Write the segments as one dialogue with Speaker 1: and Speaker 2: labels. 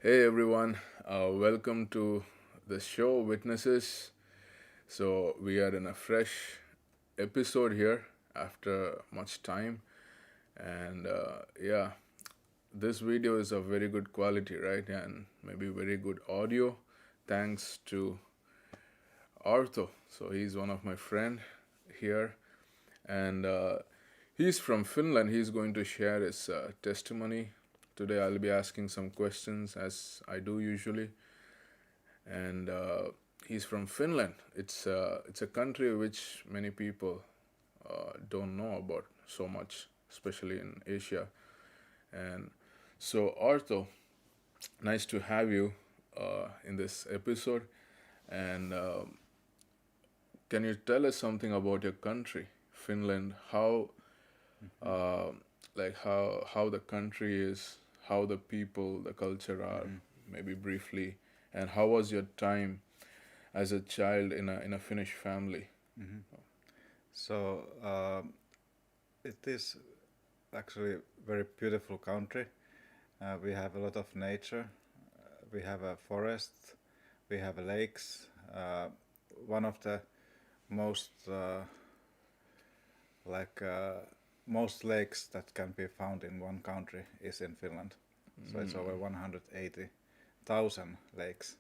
Speaker 1: Hey everyone, welcome to the show Witnesses. So, we are in a fresh episode here after much time, and this video is of very good quality, right? And maybe very good audio thanks to Arto. So, he's one of my friend here, and he's from Finland. He's going to share his testimony. Today, I'll be asking some questions as I do usually, and he's from Finland. It's a country which many people don't know about so much, especially in Asia. And so, Arto, nice to have you in this episode. And can you tell us something about your country, Finland? Uh, how the country is, how the people, the culture are,
Speaker 2: hmm
Speaker 1: maybe briefly, and how was your time as a child in a Finnish family?
Speaker 2: hmm So it is actually very beautiful country. We have a lot of nature. We have a forest. We have lakes. One of the most like most lakes that can be found in one country is in Finland. So it's over 180,000 lakes.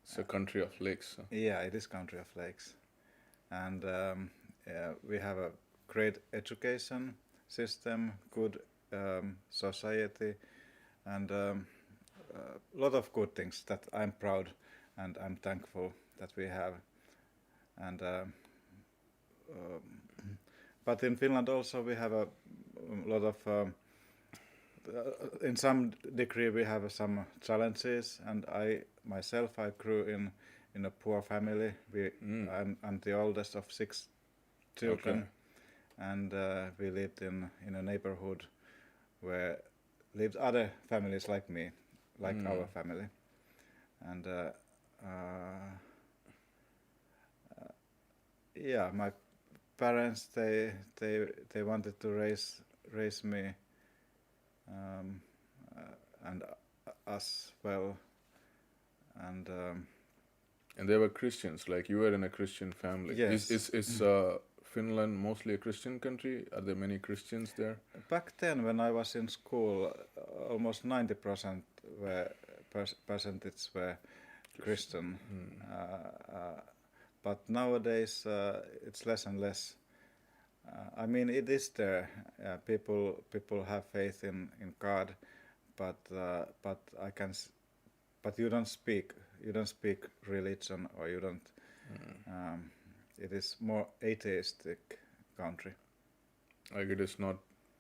Speaker 1: It's a country of lakes. So.
Speaker 2: Yeah, it is country of lakes, and we have a great education system, good society, and a lot of good things that I'm proud and I'm thankful that we have. And but in Finland also we have a lot of in some degree we have some challenges, and I myself I grew in a poor family. I'm the oldest of six
Speaker 1: Okay.
Speaker 2: children, and we lived in a neighborhood where lived other families like me, like our family, and yeah, my parents they wanted to raise me um, and us well, and
Speaker 1: And they were Christians, like you were in a Christian family. Is
Speaker 2: yes.
Speaker 1: is is Finland mostly a Christian country? Are there many Christians there?
Speaker 2: Back then, when I was in school, almost 90% were percentage were Christian, but nowadays it's less and less. I mean, it is there. People have faith in God, but but you don't speak religion, or you don't. Um, it is more atheistic country.
Speaker 1: Like it is not,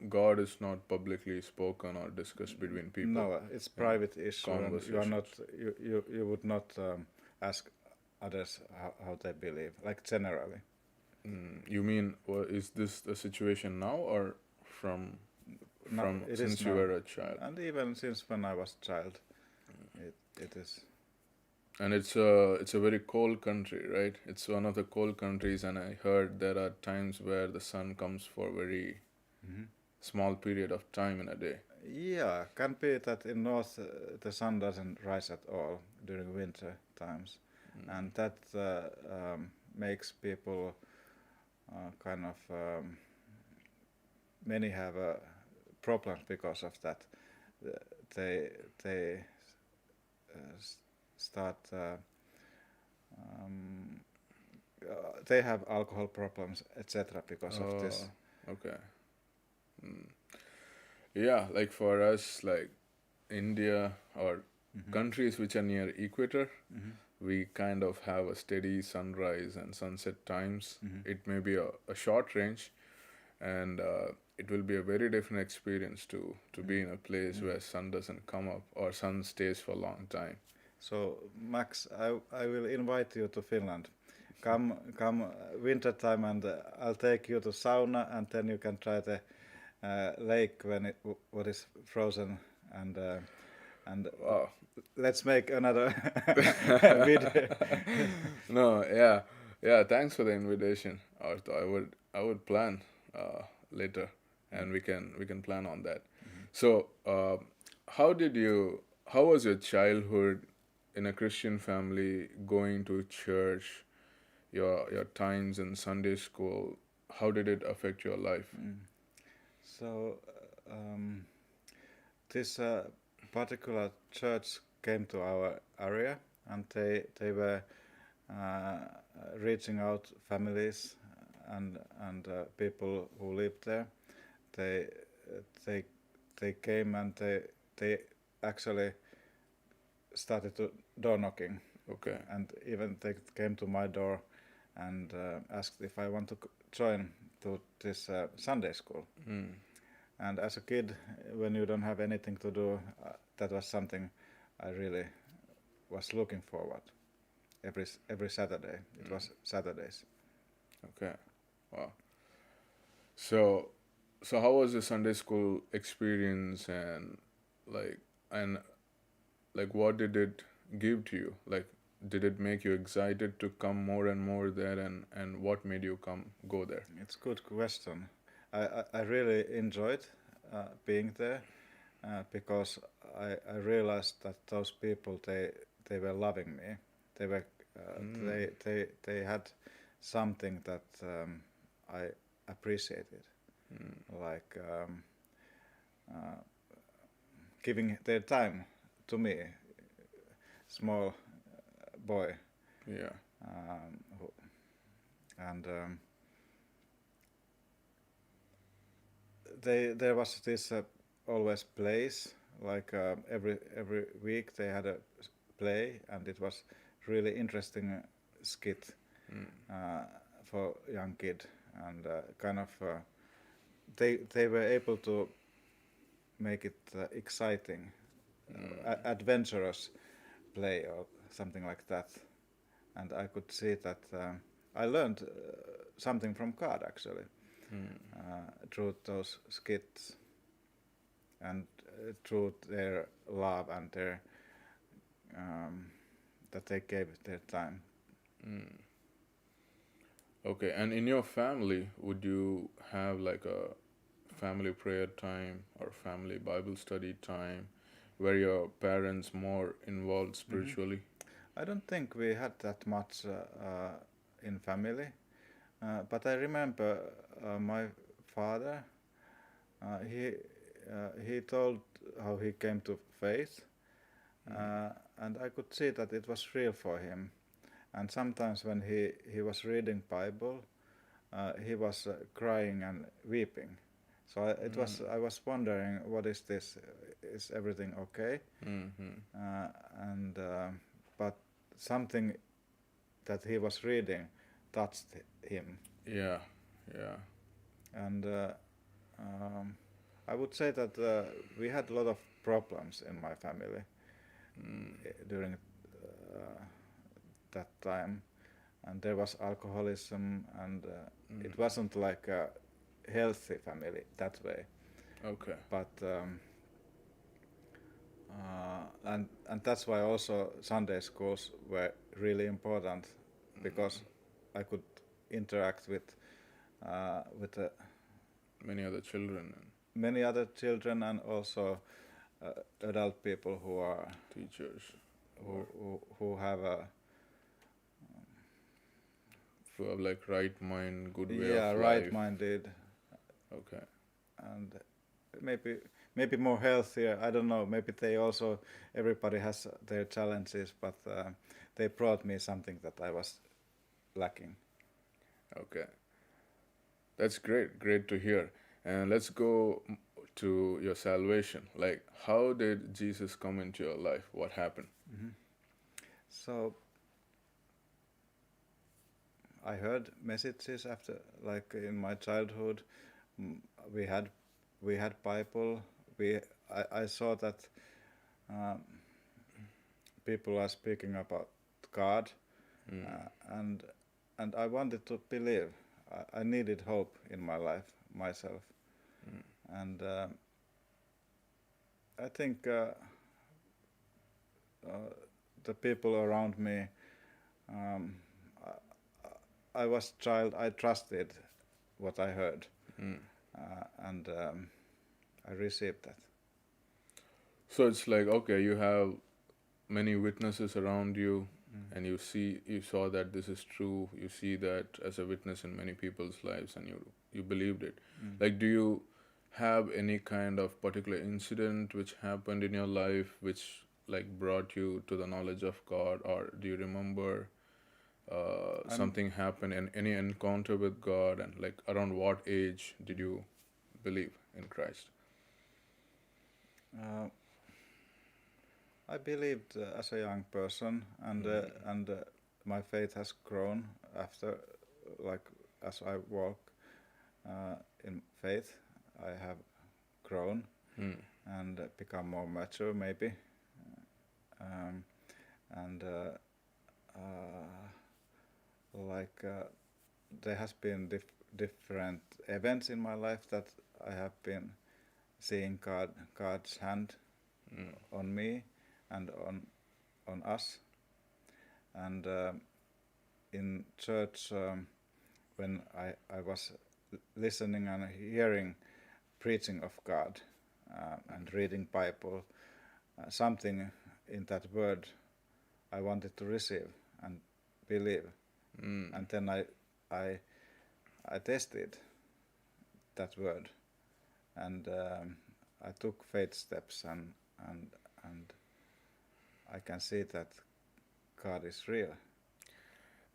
Speaker 1: God is not publicly spoken or discussed between people
Speaker 2: No, it's
Speaker 1: in
Speaker 2: private issue, and you are not.
Speaker 1: conversations.
Speaker 2: You would not ask others how they believe, like generally.
Speaker 1: You mean, is this the situation now or from
Speaker 2: No,
Speaker 1: from
Speaker 2: it is
Speaker 1: since you
Speaker 2: now,
Speaker 1: were a child?
Speaker 2: and even since when I was child, it is.
Speaker 1: And it's a very cold country, right? It's one of the cold countries, and I heard there are times where the sun comes for a very small period of time in a day.
Speaker 2: Yeah, can be that in north the sun doesn't rise at all during winter times, and that makes people kind of many have problems because of that. Uh, They they start um, they have alcohol problems, etc. because of
Speaker 1: Oh,
Speaker 2: this.
Speaker 1: okay. Yeah, like for us, like India or countries which are near equator, we kind of have a steady sunrise and sunset times. It may be a short range, and it will be a very different experience to be in a place where sun doesn't come up or sun stays for a long time.
Speaker 2: So Max, I will invite you to Finland. Come winter time, and I'll take you to sauna, and then you can try the lake when what is frozen, and
Speaker 1: Wow.
Speaker 2: let's make another video.
Speaker 1: No, yeah, yeah. Thanks for the invitation, Arthur. I would plan later, and we can plan on that. So, how did you how was your childhood in a Christian family, going to church, your times in Sunday school? How did it affect your life?
Speaker 2: Mm. So this particular church came to our area, and they were uh, reaching out families and people who lived there. They they they came and they actually started to door knocking,
Speaker 1: Okay.
Speaker 2: and even they came to my door and asked if I want to join to this Sunday school.
Speaker 1: Mm.
Speaker 2: And as a kid, when you don't have anything to do, that was something I really was looking forward. Every Saturday, it
Speaker 1: Mm.
Speaker 2: was Saturdays.
Speaker 1: Okay. Wow. So, so how was the Sunday school experience, like and like what did it give to you? Like, did it make you excited to come more and more there, and what made you come go there?
Speaker 2: It's a good question. I really enjoyed being there because I realized that those people they were loving me. They were
Speaker 1: Mm.
Speaker 2: they had something that I appreciated,
Speaker 1: Mm.
Speaker 2: like uh, giving their time to me, small boy,
Speaker 1: Yeah.
Speaker 2: who, and there was this always plays, like every week they had a play, and it was really interesting skit
Speaker 1: Mm.
Speaker 2: uh, for young kid, and kind of they were able to make it exciting,
Speaker 1: Mm.
Speaker 2: adventurous play or something like that, and I could see that I learned something from God actually
Speaker 1: Mm.
Speaker 2: through those skits and through their love and their um, that they gave their time.
Speaker 1: Mm. Okay, and in your family, would you have like a family prayer time or family Bible study time where your parents more involved
Speaker 2: Hmm.
Speaker 1: spiritually?
Speaker 2: I don't think we had that much in family, but I remember my father. He told how he came to faith,
Speaker 1: Mm.
Speaker 2: and I could see that it was real for him. And sometimes when he was reading Bible, he was crying and weeping. So it was
Speaker 1: Mm.
Speaker 2: I was wondering, what is this? Is everything okay?
Speaker 1: Mm-hmm.
Speaker 2: Uh, and but something that he was reading touched him,
Speaker 1: Yeah, yeah.
Speaker 2: and um, I would say that we had a lot of problems in my family
Speaker 1: Mm.
Speaker 2: during that time, and there was alcoholism, and
Speaker 1: Mm.
Speaker 2: it wasn't like a healthy family that way.
Speaker 1: Okay.
Speaker 2: But and that's why also Sunday schools were really important,
Speaker 1: Mm.
Speaker 2: because I could interact with
Speaker 1: Many other children and
Speaker 2: many other children, and also adult people who are
Speaker 1: teachers
Speaker 2: who
Speaker 1: or
Speaker 2: who have a
Speaker 1: who have like right mind, good way of
Speaker 2: yeah,
Speaker 1: life.
Speaker 2: right-minded,
Speaker 1: Okay.
Speaker 2: and maybe maybe more healthier. I don't know. Maybe they also, everybody has their challenges, but they brought me something that I was lacking.
Speaker 1: Okay. That's great. Great to hear. And let's go to your salvation. Like, how did Jesus come into your life? What happened?
Speaker 2: Hmm. So I heard messages after, like in my childhood, mm, we had we had Bible. I saw that um, people are speaking about God,
Speaker 1: Mm.
Speaker 2: and I wanted to believe. I needed hope in my life myself,
Speaker 1: Mm.
Speaker 2: and I think uh, the people around me. Um, I was child. I trusted what I heard,
Speaker 1: Mm.
Speaker 2: and I received that.
Speaker 1: So it's like, okay, you have many witnesses around you,
Speaker 2: Mm.
Speaker 1: and you saw that this is true. You see that as a witness in many people's lives, and you believed it.
Speaker 2: Mm.
Speaker 1: Like, do you have any kind of particular incident which happened in your life which like brought you to the knowledge of God, or do you remember
Speaker 2: I'm
Speaker 1: something happened in any encounter with God, and like around what age did you believe in Christ?
Speaker 2: uh, I believed as a young person, and my faith has grown after, like as I walk in faith, I have grown
Speaker 1: Hmm.
Speaker 2: and become more mature, maybe, um, and like there has been different events in my life that I have been seeing God's hand
Speaker 1: Hmm.
Speaker 2: on me and on us, and in church when I was listening and hearing preaching of God and reading Bible, something in that word I wanted to receive and believe,
Speaker 1: Hmm.
Speaker 2: and then I I tested that word, and I took faith steps, and and I can see that God is real.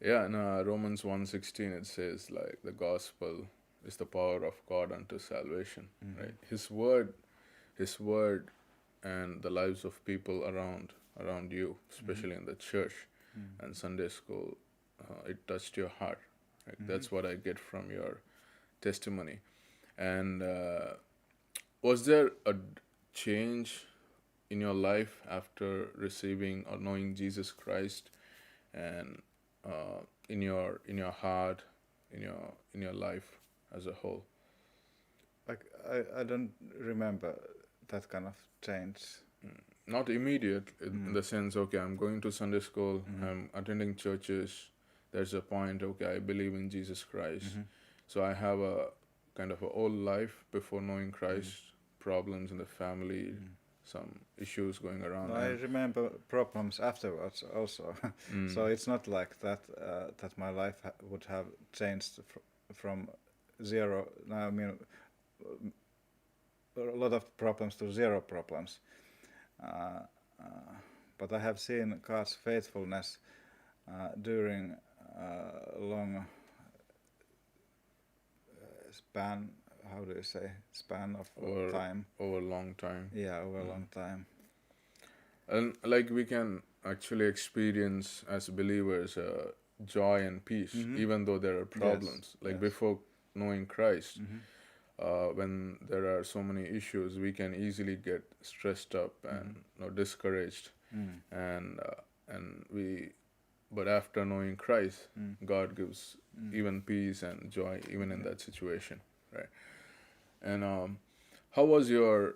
Speaker 1: Yeah, in Romans 1:16 it says like the gospel is the power of God unto salvation,
Speaker 2: Mm-hmm.
Speaker 1: right? His word and the lives of people around you,
Speaker 2: Mm-hmm.
Speaker 1: especially in the church and Sunday school, it touched your heart. Right?
Speaker 2: Mm-hmm.
Speaker 1: That's what I get from your testimony. And was there a change in your life after receiving or knowing Jesus Christ, and in your heart, in your life as a whole?
Speaker 2: Like I don't remember that kind of change.
Speaker 1: Not immediate in
Speaker 2: Mm.
Speaker 1: the sense, okay, I'm going to Sunday school,
Speaker 2: Mm-hmm.
Speaker 1: I'm attending churches, there's a point, okay, I believe in Jesus Christ.
Speaker 2: Mm-hmm.
Speaker 1: So I have a kind of a old life before knowing
Speaker 2: Mm.
Speaker 1: Christ, problems in the family,
Speaker 2: Mm.
Speaker 1: some issues going
Speaker 2: No,
Speaker 1: around,
Speaker 2: I
Speaker 1: and
Speaker 2: remember problems afterwards also. So
Speaker 1: mm,
Speaker 2: it's not like that that my life would have changed from zero. No, I mean a lot of problems to zero problems. Uh, uh, but I have seen God's faithfulness during long span. How do you say span of
Speaker 1: over
Speaker 2: time?
Speaker 1: over a long time.
Speaker 2: Yeah, over a
Speaker 1: Mm.
Speaker 2: long time.
Speaker 1: And like we can actually experience as believers joy and peace,
Speaker 2: Mm-hmm.
Speaker 1: even though there are
Speaker 2: Yes.
Speaker 1: problems. Like
Speaker 2: Yes.
Speaker 1: before knowing Christ,
Speaker 2: Mm-hmm.
Speaker 1: when there are so many issues, we can easily get stressed up and
Speaker 2: Mm-hmm.
Speaker 1: discouraged,
Speaker 2: Mm.
Speaker 1: and we. But after knowing Christ,
Speaker 2: Mm.
Speaker 1: God gives
Speaker 2: Mm.
Speaker 1: even peace and joy, even in
Speaker 2: Yeah.
Speaker 1: that situation, right? And how was your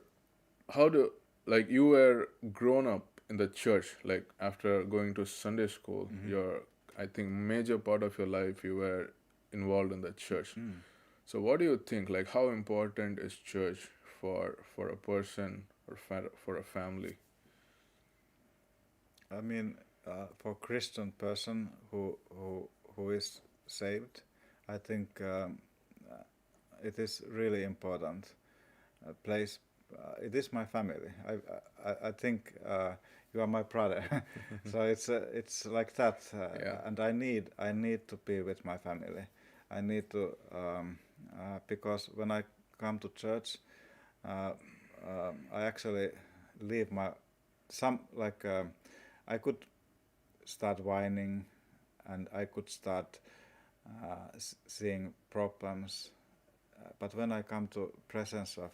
Speaker 1: how do like you were grown up in the church, like after going to Sunday school,
Speaker 2: Mm-hmm.
Speaker 1: your I think major part of your life you were involved in the church.
Speaker 2: Mm.
Speaker 1: So what do you think, like how important is church for a person or for a family?
Speaker 2: I mean, for Christian person who is saved, I think it is really important. Place. It is my family. I think you are my brother, so it's like that.
Speaker 1: Yeah.
Speaker 2: And I need to be with my family. I need to because when I come to church, uh, I actually leave my some like I could start whining, and I could start seeing problems. But when I come to presence of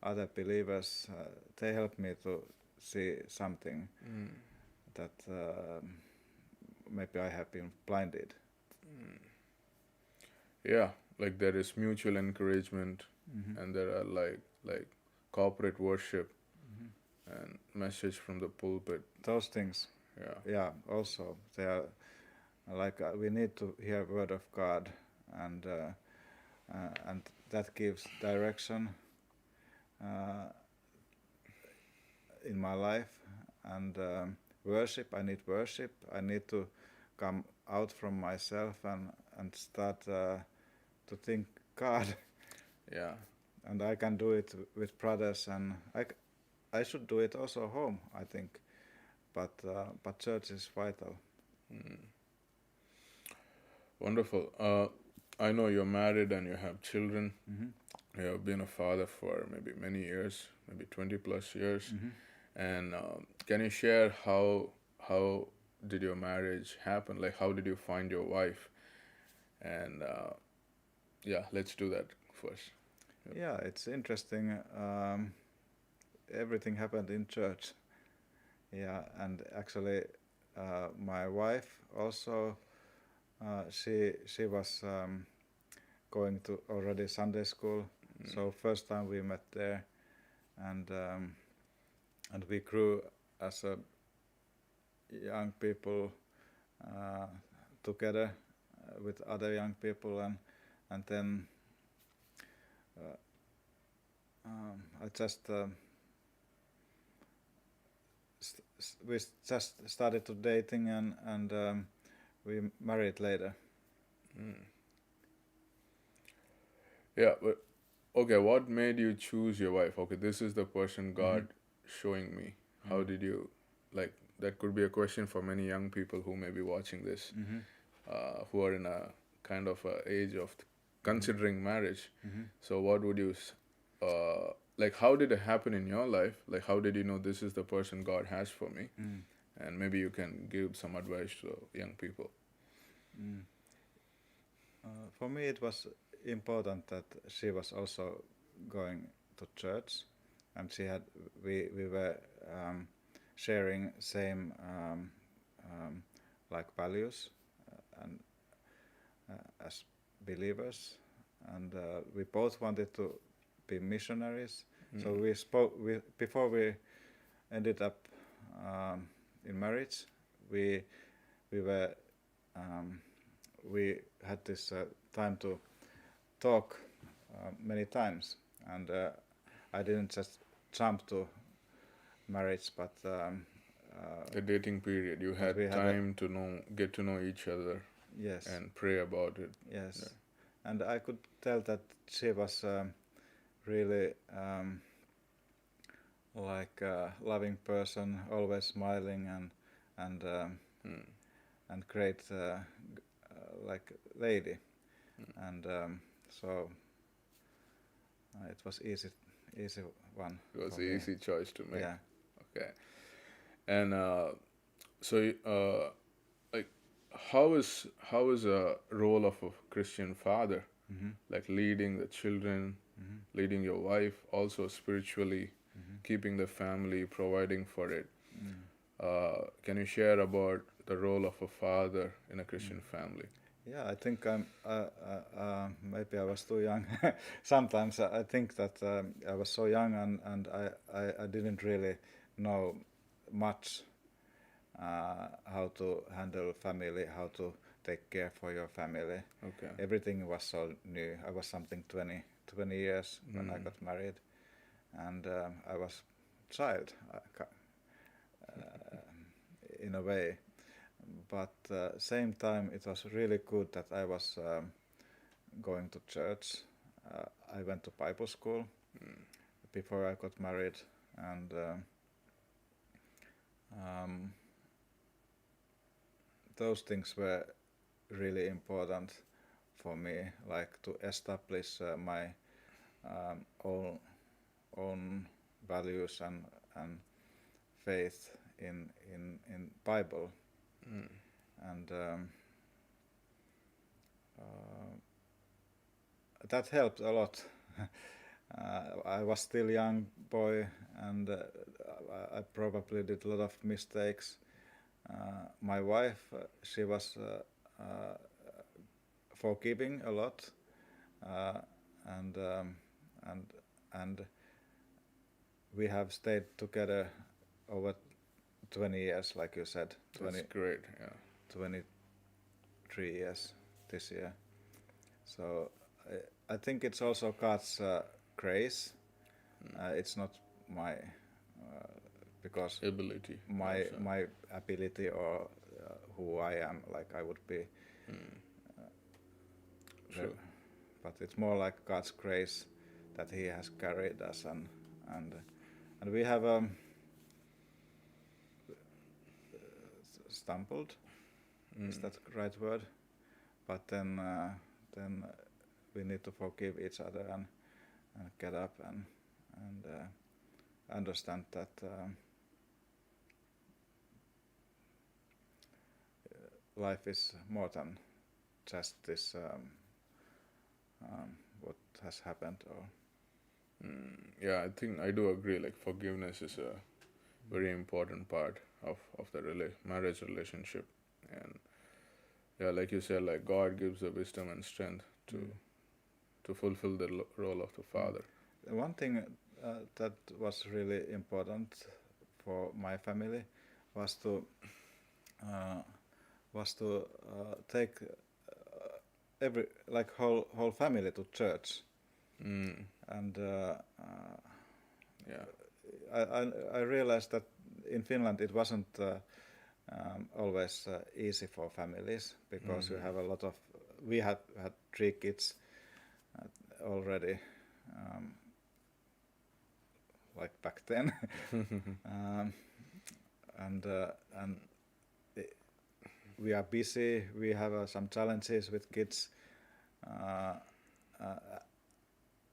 Speaker 2: other believers, they help me to see something
Speaker 1: Mm.
Speaker 2: that maybe I have been blinded.
Speaker 1: Yeah, like there is mutual encouragement,
Speaker 2: Mm-hmm.
Speaker 1: and there are like corporate worship
Speaker 2: Mm-hmm.
Speaker 1: and message from the pulpit.
Speaker 2: Those things,
Speaker 1: Yeah.
Speaker 2: yeah. Also, they are like we need to hear word of God, and that gives direction. Uh, in my life, and worship. I need worship. I need to come out from myself and start to think God,
Speaker 1: Yeah.
Speaker 2: and I can do it with brothers, and I should do it also home, I think, but church is vital.
Speaker 1: Mm. Wonderful. I know you're married and you have children.
Speaker 2: Hmm.
Speaker 1: You have been a father for maybe many years, maybe 20 plus years.
Speaker 2: Hmm.
Speaker 1: And can you share how did your marriage happen? Like, how did you find your wife? And yeah, let's do that first. Yep.
Speaker 2: Yeah, it's interesting. Everything happened in church. Yeah, and actually, my wife also, she was going to already Sunday school. So first time we met there, and we grew as a young people uh, together with other young people, and then I just we just started to dating, and we married later.
Speaker 1: Mm. Yeah, but okay, what made you choose your wife? Okay, this is the person God showing me. How did you, like, that could be a question for many young people who may be watching this,
Speaker 2: Mm-hmm.
Speaker 1: who are in a kind of a age of considering marriage.
Speaker 2: Mm-hmm.
Speaker 1: So, what would you, like, how did it happen in your life? Like, how did you know this is the person God has for me?
Speaker 2: Mm.
Speaker 1: And maybe you can give some advice to young people.
Speaker 2: Mm. For me, it was important that she was also going to church, and we were sharing same like values and as believers, and we both wanted to be missionaries. So we spoke. Before we ended up in marriage, we we were we had this time to talk many times, and I didn't just jump to marriage, but
Speaker 1: The dating period, you
Speaker 2: we
Speaker 1: had
Speaker 2: had a
Speaker 1: time to get to know each other
Speaker 2: yes,
Speaker 1: and pray about it.
Speaker 2: yes, and I could tell that she was really like a loving person, always smiling, and
Speaker 1: Mm.
Speaker 2: and great like lady, and so it was easy one
Speaker 1: It was
Speaker 2: for
Speaker 1: an
Speaker 2: me.
Speaker 1: easy choice to make.
Speaker 2: Yeah.
Speaker 1: Okay. And so, like, how is a role of a Christian father,
Speaker 2: Mm-hmm.
Speaker 1: like leading the children,
Speaker 2: Mm-hmm.
Speaker 1: leading your wife, also spiritually,
Speaker 2: Mm-hmm.
Speaker 1: keeping the family, providing for it.
Speaker 2: Mm.
Speaker 1: Can you share about the role of a father in a
Speaker 2: Mm.
Speaker 1: Christian family?
Speaker 2: Yeah, I think I'm. Maybe I was too young. Sometimes I think that I was so young, and I didn't really know much how to handle family, how to take care for your family.
Speaker 1: Okay.
Speaker 2: Everything was so new. I was something 20 years when I got married, and I was child in a way. But same time, it was really good that I was going to church. I went to Bible school before I got married, and um, those things were really important for me, like to establish my own values and faith in Bible,
Speaker 1: Mm.
Speaker 2: and that helped a lot. I was still young boy, and I probably did a lot of mistakes. My wife, she was forgiving a lot, uh, and and and we have stayed together over 20 years, like you said,
Speaker 1: That's
Speaker 2: 20,
Speaker 1: great. Yeah.
Speaker 2: 23 years this year. So I think it's also God's grace. It's not my because
Speaker 1: ability.
Speaker 2: my
Speaker 1: Also.
Speaker 2: my ability or who I am, like I would be there.
Speaker 1: True.
Speaker 2: But it's more like God's grace that He has carried us, and and we have stumbled. Is that the right word? But then we need to forgive each other and get up and understand that life is more than just this what has happened. Or
Speaker 1: Yeah, I think I do agree. Like forgiveness is a very important part of the marriage relationship, and yeah, like you said, like God gives the wisdom and strength to fulfill the role of the father.
Speaker 2: one thing that was really important for my family was to take every like whole family to church, and
Speaker 1: Yeah.
Speaker 2: I realized that in Finland it wasn't always easy for families because you have a lot of we had 3 kids already, like back then, and we are busy. We have some challenges with kids,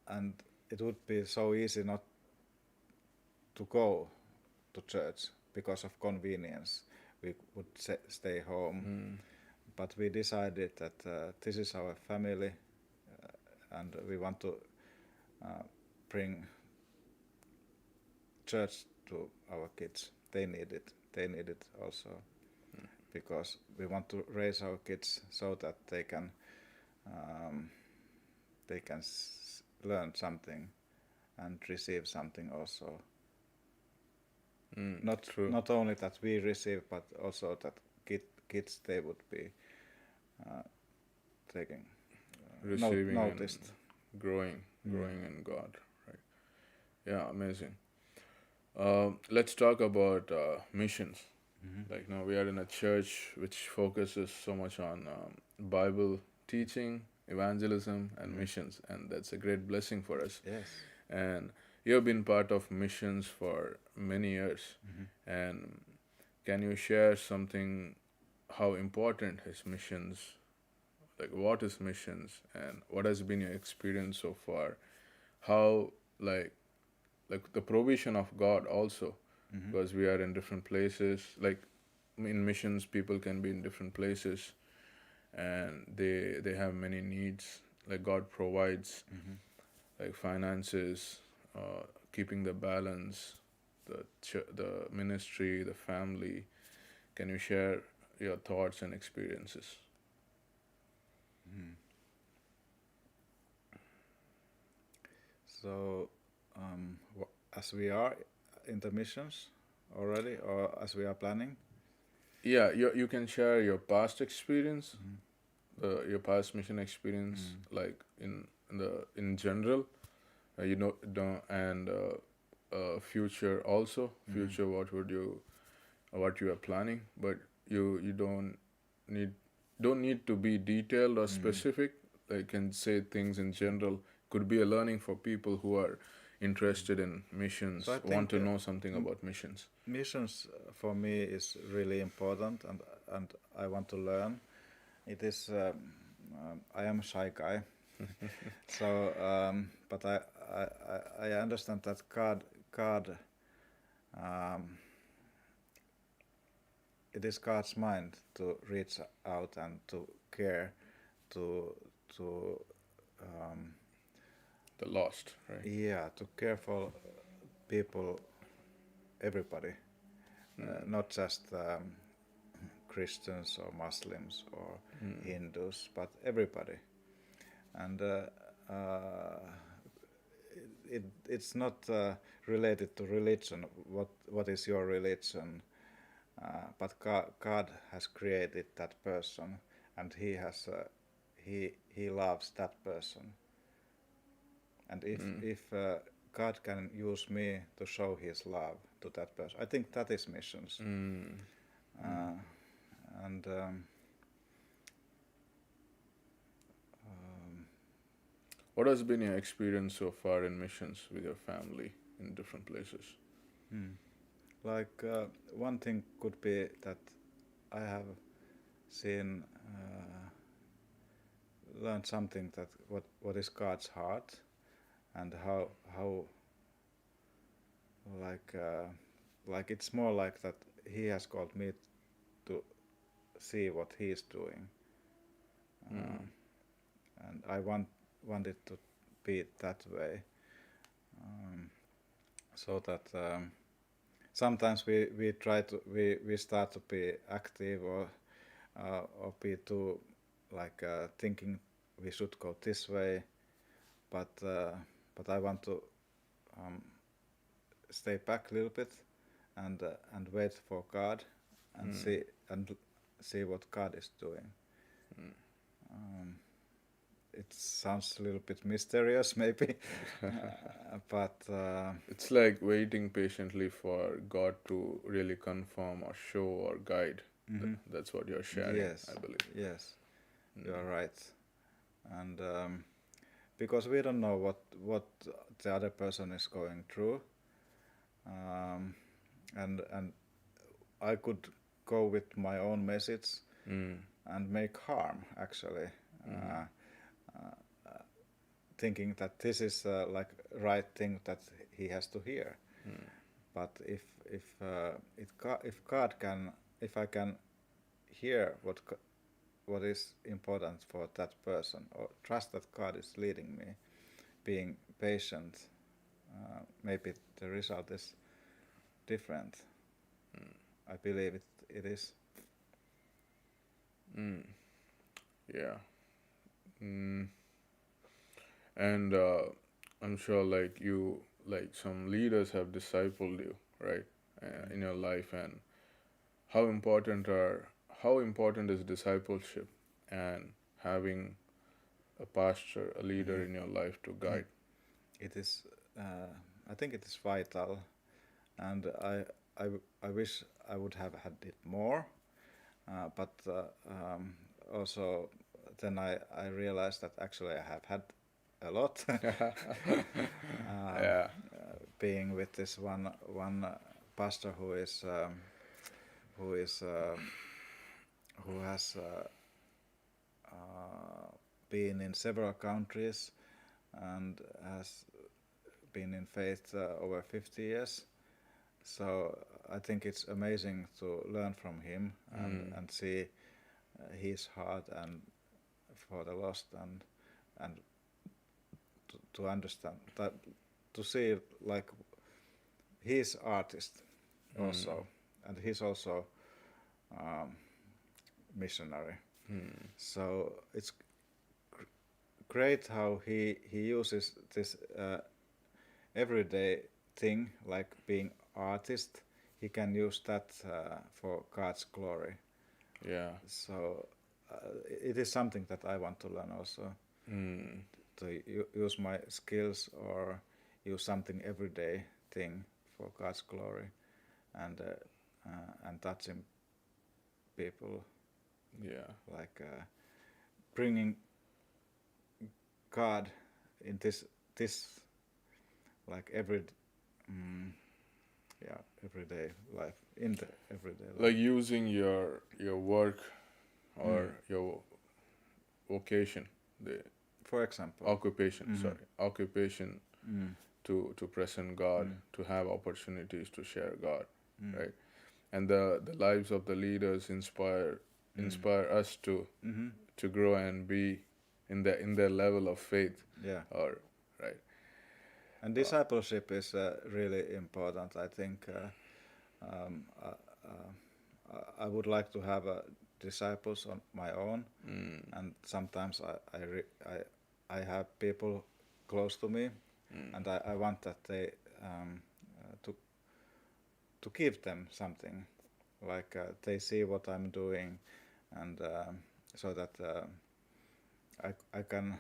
Speaker 2: and it would be so easy not to go to church because of convenience. We would stay home, but we decided that this is our family, and we want to bring church to our kids. They need it. They need it also, because we want to raise our kids so that they can learn something and receive something also.
Speaker 1: True.
Speaker 2: Not only that we receive, but also that kids they would be taking
Speaker 1: Receiving
Speaker 2: noticed.
Speaker 1: and growing in God. Right. Yeah, amazing. Let's talk about missions. Like now we are in a church which focuses so much on Bible teaching, evangelism, and missions, and that's a great blessing for us.
Speaker 2: Yes.
Speaker 1: And you have been part of missions for many years. And can you share something? How important is missions? Like what is missions, and what has been your experience so far? How like the provision of God also, because we are in different places. Like in missions, people can be in different places, and they have many needs. Like God provides, like finances, keeping the balance, the ministry, the family. Can you share your thoughts and experiences?
Speaker 2: So, as we are in the missions already, or as we are planning.
Speaker 1: Yeah, you can share your past experience, your past mission experience, like in general, don't and future also. Future, what you are planning, but you need don't need to be detailed or specific. Like can say things in general. Could be a learning for people who are interested in missions,
Speaker 2: So I
Speaker 1: want
Speaker 2: think
Speaker 1: to know something about missions.
Speaker 2: missions for me is really important, and I want to learn. It is. I am a shy guy, so but I understand that God it is God's mind to reach out and to care to
Speaker 1: The lost, right?
Speaker 2: to care for people, everybody, not just Christians or Muslims or Hindus, but everybody. And it's not related to religion. What is your religion? But God has created that person, and he loves that person. And if God can use me to show His love to that person. I think that is missions. Uh, and um,
Speaker 1: What has been your experience so far in missions with your family in different places?
Speaker 2: hmm. Like one thing could be that I have seen, learned something that what is God's heart, and how like like it's more like that He has called me to see what He is doing,
Speaker 1: Mm.
Speaker 2: and I want it to be that way, um, so that sometimes we try to we start to be active or be too like thinking we should go this way, but I want to um, stay back a little bit and wait for God and
Speaker 1: Mm.
Speaker 2: see what God is doing.
Speaker 1: Mm.
Speaker 2: Um, it sounds a little bit mysterious, maybe, but
Speaker 1: It's like waiting patiently for God to really confirm or show or guide.
Speaker 2: mhm.
Speaker 1: That's what you're sharing, I
Speaker 2: Yes,
Speaker 1: believe.
Speaker 2: yes, you
Speaker 1: Mm.
Speaker 2: are right, and because we don't know what the other person is going through, um, and I could go with my own message
Speaker 1: Mm.
Speaker 2: and make harm actually,
Speaker 1: Mm.
Speaker 2: thinking that this is like right thing that he has to hear.
Speaker 1: Mm.
Speaker 2: But if God can, if I can hear what is important for that person, or trust that God is leading me, being patient, maybe the result is different. I believe it is.
Speaker 1: Mm. Yeah. Mm. And I'm sure like some leaders have discipled you, right, in your life, and how important are how important is discipleship and having a pastor, a leader
Speaker 2: Mhm.
Speaker 1: in your life to guide.
Speaker 2: It is. I think it is vital, and I wish I would have had it more. But also then I realized that actually I have had a lot.
Speaker 1: Yeah.
Speaker 2: Being with this one pastor who is who has been in several countries and has been in faith over 50 years. So I think it's amazing to learn from him
Speaker 1: Mm.
Speaker 2: and see his heart and for the lost and to understand that, to see like he's artist
Speaker 1: Mm.
Speaker 2: also, and he's also um, missionary.
Speaker 1: Mm.
Speaker 2: So it's great how he uses this everyday thing like being artist. He can use that for God's glory.
Speaker 1: Yeah.
Speaker 2: So it is something that I want to learn also,
Speaker 1: Mm.
Speaker 2: to use my skills or use something everyday thing for God's glory and touching people,
Speaker 1: Yeah.
Speaker 2: like bringing God in this like mm, everyday life, in the everyday
Speaker 1: Like
Speaker 2: life.
Speaker 1: using your work
Speaker 2: Mm.
Speaker 1: or your vocation, the
Speaker 2: For example.
Speaker 1: occupation,
Speaker 2: Mm-hmm.
Speaker 1: sorry, occupation
Speaker 2: Mm.
Speaker 1: to present God,
Speaker 2: Mm.
Speaker 1: to have opportunities to share God,
Speaker 2: Mm.
Speaker 1: right? And the lives of the leaders
Speaker 2: Mm.
Speaker 1: inspire us
Speaker 2: Mm-hmm.
Speaker 1: to grow and be in their level of faith,
Speaker 2: Yeah.
Speaker 1: or right.
Speaker 2: And discipleship is really important. I think um, uh, I would like to have disciples on my own,
Speaker 1: Mm.
Speaker 2: and sometimes I have people close to me,
Speaker 1: Mm.
Speaker 2: and I want that they to give them something, like they see what I'm doing, and so that I can.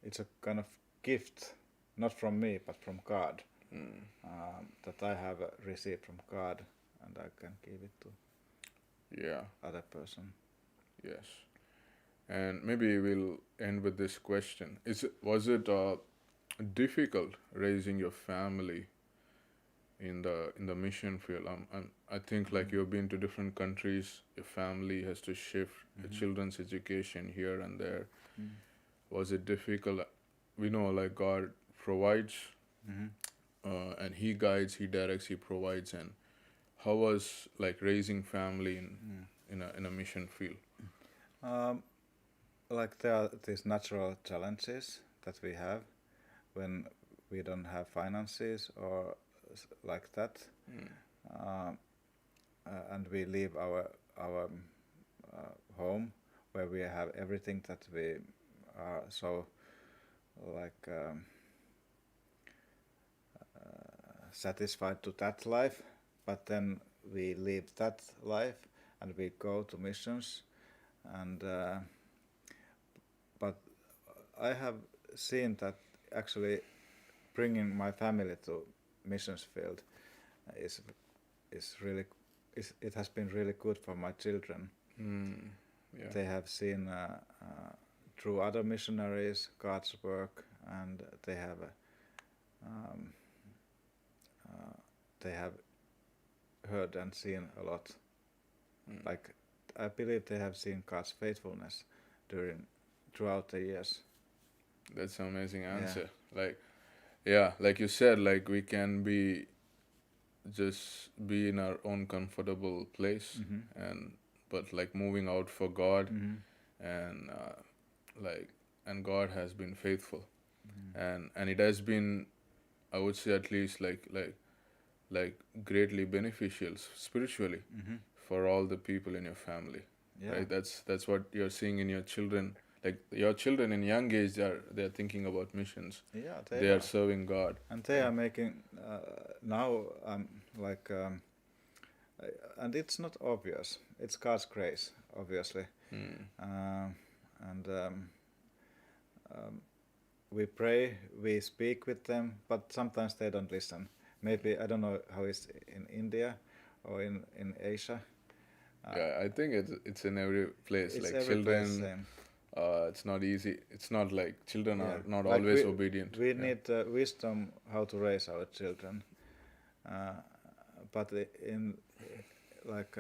Speaker 2: It's a kind of gift not from me, but from God,
Speaker 1: Mm.
Speaker 2: that I have received from God, and I can give it to
Speaker 1: Yeah.
Speaker 2: other person.
Speaker 1: Yes. And maybe we'll end with this question: was it difficult raising your family in the mission field? I think like you've been to different countries. Your family has to shift the children's education here and there.
Speaker 2: Mm.
Speaker 1: Was it difficult? We know like God provides,
Speaker 2: Mm-hmm.
Speaker 1: and He guides, He directs, He provides. And how was like raising family in a mission field?
Speaker 2: Um, like there are these natural challenges that we have when we don't have finances or like that,
Speaker 1: Mm.
Speaker 2: uh, and we leave our home where we have everything that we are so like satisfied to that life, but then we leave that life and we go to missions, and but I have seen that actually bringing my family to missions field is is really it has been really good for my children.
Speaker 1: Mm. Yeah.
Speaker 2: They have seen through other missionaries God's work, and um, uh, they have heard and seen a lot.
Speaker 1: Mm.
Speaker 2: Like I believe they have seen God's faithfulness throughout the years.
Speaker 1: That's an amazing
Speaker 2: Yeah.
Speaker 1: answer. Like, yeah, like you said, like we can just be in our own comfortable place,
Speaker 2: Mm-hmm.
Speaker 1: and but like moving out for God,
Speaker 2: Mm-hmm.
Speaker 1: and like and God has been faithful,
Speaker 2: Mm-hmm.
Speaker 1: and it has been, I would say, at least like greatly beneficial spiritually
Speaker 2: Mm-hmm.
Speaker 1: for all the people in your family,
Speaker 2: Yeah.
Speaker 1: right? That's what you're seeing in your children. Like your children in young age, they're thinking about missions.
Speaker 2: Yeah,
Speaker 1: They are serving God.
Speaker 2: and they
Speaker 1: Yeah.
Speaker 2: are making now like and it's not obvious. It's God's grace, obviously,
Speaker 1: Mm.
Speaker 2: and we pray, we speak with them, but sometimes they don't listen. Maybe I don't know how it's in India or in Asia.
Speaker 1: Yeah, I think it's in every place.
Speaker 2: It's
Speaker 1: Like
Speaker 2: every place
Speaker 1: children,
Speaker 2: same.
Speaker 1: it's not easy. It's not like children
Speaker 2: Yeah,
Speaker 1: are not
Speaker 2: like
Speaker 1: always obedient.
Speaker 2: we
Speaker 1: Yeah.
Speaker 2: need wisdom how to raise our children, uh, but in like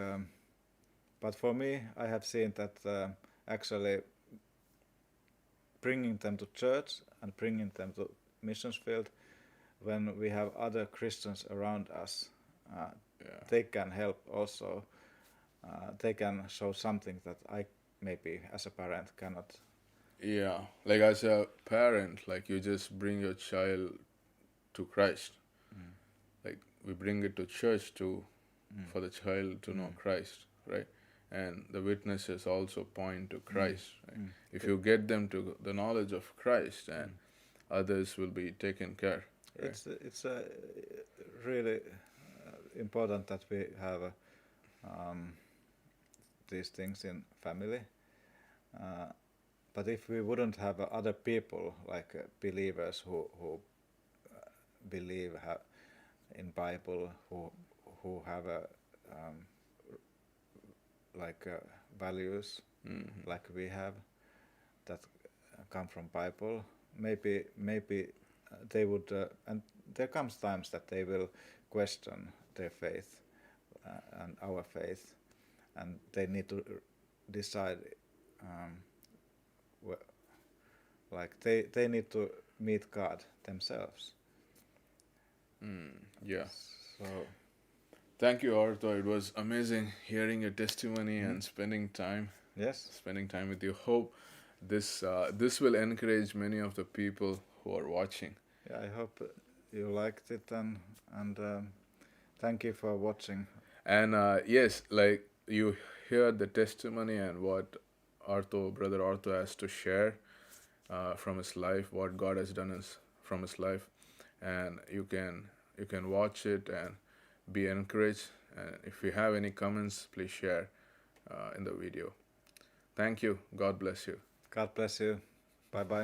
Speaker 2: but for me, I have seen that actually bringing them to church and bringing them to missions field, when we have other Christians around us,
Speaker 1: Yeah.
Speaker 2: they can help also. They can show something that I maybe as a parent cannot.
Speaker 1: Yeah. Like as a parent, like you just bring your child to Christ.
Speaker 2: Mm.
Speaker 1: Like we bring it to church to
Speaker 2: Mm.
Speaker 1: for the child to know
Speaker 2: Mm.
Speaker 1: Christ, right? And the witnesses also point to
Speaker 2: Mm.
Speaker 1: Christ. Right?
Speaker 2: Mm.
Speaker 1: If you get them to the knowledge of Christ, and
Speaker 2: Mm.
Speaker 1: others will be taken care. Right?
Speaker 2: It's really important that we have um, these things in family. Uh, but if we wouldn't have other people like believers who believe in Bible, who have um, like values
Speaker 1: Mm-hmm.
Speaker 2: like we have that come from Bible, maybe they would and there comes times that they will question their faith and our faith, and they need to decide um, like they need to meet God themselves.
Speaker 1: Yeah.
Speaker 2: So
Speaker 1: Thank you, Arthur. It was amazing hearing your testimony and
Speaker 2: yes,
Speaker 1: spending time with you. Hope this will encourage many of the people who are watching.
Speaker 2: yeah, I hope you liked it, and thank you for watching.
Speaker 1: And yes, like you hear the testimony and what Brother Arthur has to share from his life, what God has done from his life, and you can watch it and be encouraged. And if you have any comments, please share in the video. Thank you. God bless you.
Speaker 2: God bless you. Bye bye.